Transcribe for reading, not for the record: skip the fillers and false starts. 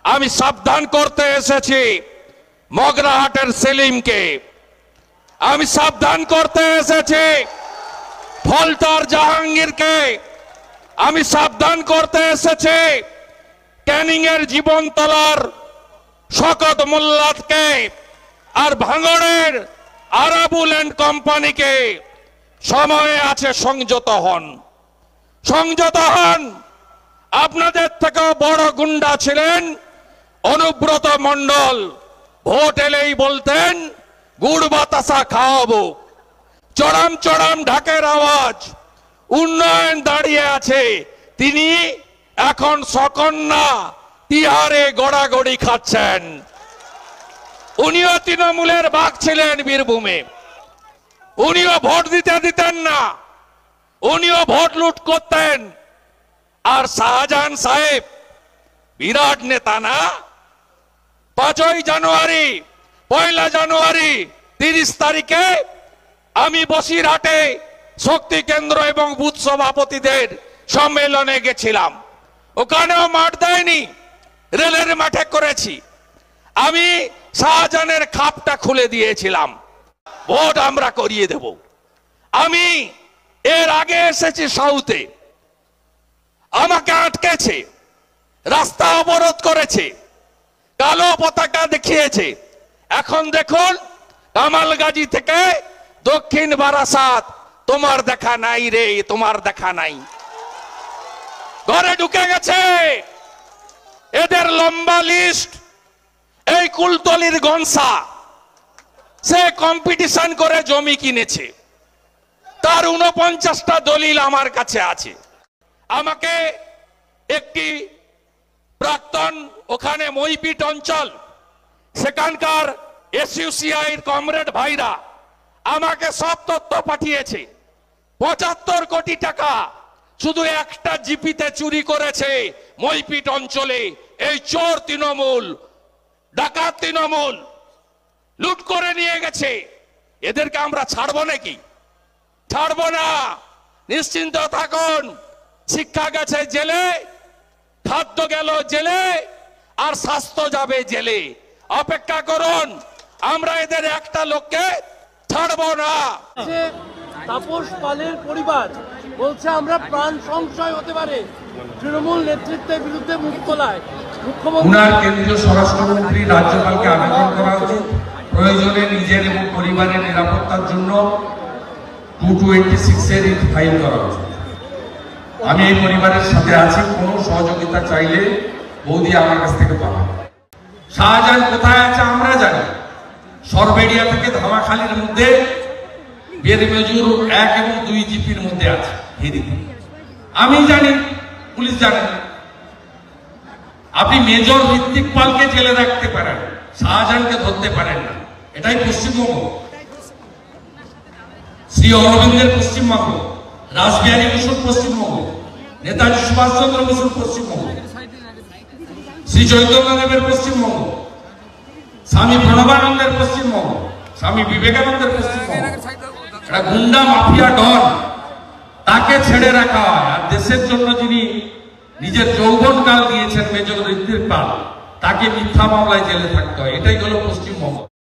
আমি সাবধান করতে এসেছি মগরাহাটের সেলিমকে, আমি সাবধান করতে এসেছি ফলতার জাহাঙ্গীরকে, আমি সাবধান করতে এসেছি ক্যানিং এর জীবনতলার শকত মোল্লাদকে আর ভাঙড়ের আরাবুল এন্ড কোম্পানিকে। সময় আছে, সংযত হন, সংযত হন। আপনাদের থেকেও বড় গুন্ডা ছিলেন অনুব্রত মণ্ডল। ভোট এলেই বলতেন গুড় বাতাসা খাওয়াবো। চড়াম চড়াম ঢাকের আওয়াজ, উন্নয়ন দাঁড়িয়ে আছে। তিনি এখন সকন্যা তিহারে গড়াগড়ি খাচ্ছেন। উনিও তৃণমূলের বাঘ ছিলেন বীরভূমে, উনিও ভোট দিতে দিতেন না, উনিও ভোট লুট করতেন। আর শাহজাহান সাহেব বিরাট নেতা না? 5ই জানুয়ারি, 1 জানুয়ারি, 30 তারিখে আমি বসিরহাটে শক্তি কেন্দ্র এবং বুথ সভাপতিদের সম্মেলনে গেছিলাম। ওখানেও মাঠ দেয়নি, রেলের মাঠে করেছি। আমি শাহজাহানের খাপটা খুলে দিয়েছিলাম, ভোট আমরা করিয়ে দেব। আমি এর আগে এসেছি সাউথে, আমাকে আটকেছে, রাস্তা অবরোধ করেছে, কালো পতাকা দেখিয়েছে। এখন দেখুন কামালগাজী থেকে দক্ষিণ বারাসাত, তোমার দেখা নাই রে, তোমার দেখা নাই। ঘরে ঢুকে গেছে। এদের লম্বা লিস্ট। এই কুলতলির গনসা, সে কম্পিটিশন করে জমি কিনেছে, তার 49টা দলিল আমার কাছে আছে। আমাকে একটি প্রাক্তন ওখানে মইপিট অঞ্চল, সেখানকার এসইউসিআই এর কমরেড ভাইরা আমাকে সব তথ্য পাঠিয়েছে। 75 কোটি টাকা শুধু একটা জিপিতে চুরি করেছে মইপিট অঞ্চলে। এই চোর তৃণমূল, ডাকাত তৃণমূল লুট করে নিয়ে গেছে। এদেরকে আমরা ছাড়বো নাকি? ছাড়বো না। নিশ্চিন্ত থাকুন, শিক্ষা গেছে জেলে, খাদ্য গেল জেলে, আর স্বাস্থ্য যাবে জেলে। অপেক্ষা করুন, আমরা এদের একটা লোককে ছাড়বো না। তাপস পালের পরিবার বলছে আমরা প্রাণ সংশয় হতে পারে তৃণমূল নেতৃত্বের বিরুদ্ধে মুখ তোলায়। মুখ্যমন্ত্রী কেন্দ্রীয় স্বরাষ্ট্রমন্ত্রী রাজ্যপালকে আবেদন করা উচিত, প্রয়োজনে নিজের এবং পরিবারের নিরাপত্তার জন্য 226 এর ফাইল করা উচিত। আমি এই পরিবারের সাথে আছি, কোনো সহযোগিতা চাইলে বৌদি আমার কাছ থেকে পাবে। শাহজাহান কোথায় আছে আমরা জানি। সরবেড়িয়া থেকে ধামাখালির মধ্যে বেরমেজুর 1 এবং 2 জিপির মধ্যে আছে। আমি জানি, পুলিশ জানে। আপনি মেজর ঋত্বিক পালকে জেলে রাখতে পারেন, শাহজাহানকে ধরতে পারেন না। এটাই পশ্চিমবঙ্গ, শ্রী অরবিন্দের পশ্চিমবঙ্গ, রাসবিহারী বসুর পশ্চিমবঙ্গ, নেতাজি সুভাষচন্দ্র বসুর পশ্চিমবঙ্গ, শ্রী চৈতন্যদেবের পশ্চিমবঙ্গ, স্বামী প্রণবানন্দের পশ্চিমবঙ্গ, স্বামী বিবেকানন্দের পশ্চিমবঙ্গ। একটা গুন্ডা মাফিয়া ডন, তাকে ছেড়ে রাখা হয়। আর দেশের জন্য যিনি নিজের যৌবনকাল দিয়েছেন মেজর ঋত্বিক পাল, তাকে মিথ্যা মামলায় জেলে থাকতে হয়। এটাই হলো পশ্চিমবঙ্গ।